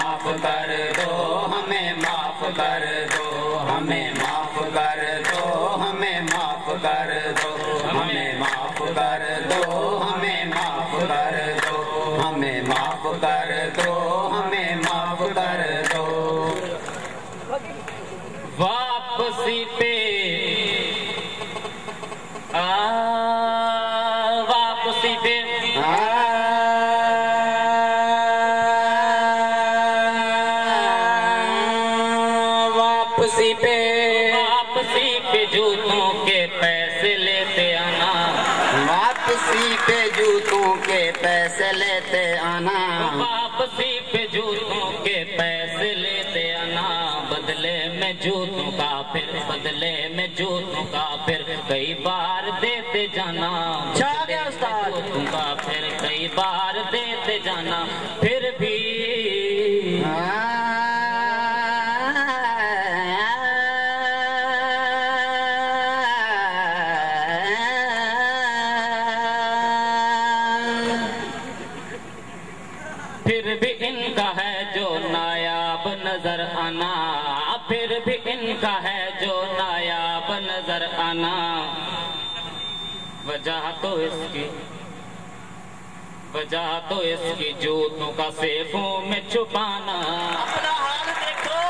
माफ कर दो, हमें माफ कर दो, हमें माफ कर दो, हमें माफ कर दो, हमें माफ कर दो, हमें माफ कर दो, हमें माफ कर दो, हमें माफ कर दो। वापसी पे वापसी पे वापसी पे वापसी पे जूतों के पैसे लेते आना, वापसी पे जूतों के पैसे लेते आना, वापसी पे जूतों के पैसे लेते आना, बदले में जूतों का फिर, बदले में जूतों का फिर कई बार देते जाना, जूतों का फिर कई बार देते जाना, फिर भी इनका है जो नायाब नजर आना, फिर भी इनका है जो नायाब नजर आना, वजह तो इसकी जूतों का सेफों में छुपाना, अपना हाल देखो,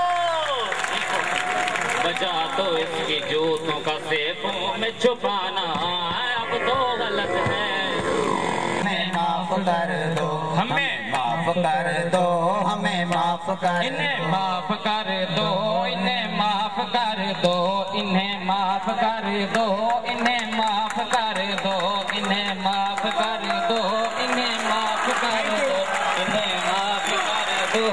वजह तो इसकी जूतों का सेफों में छुपाना, अब तो गलत है, हमें माफ कर दो, हमें माफ कर दो, हमें माफ कर, इन्हें माफ कर दो, इन्हें माफ कर दो, इन्हें माफ कर दो, इन्हें माफ कर दो, इन्हें माफ कर दो, इन्हें माफ कर दो, इन्हें माफ कर दो,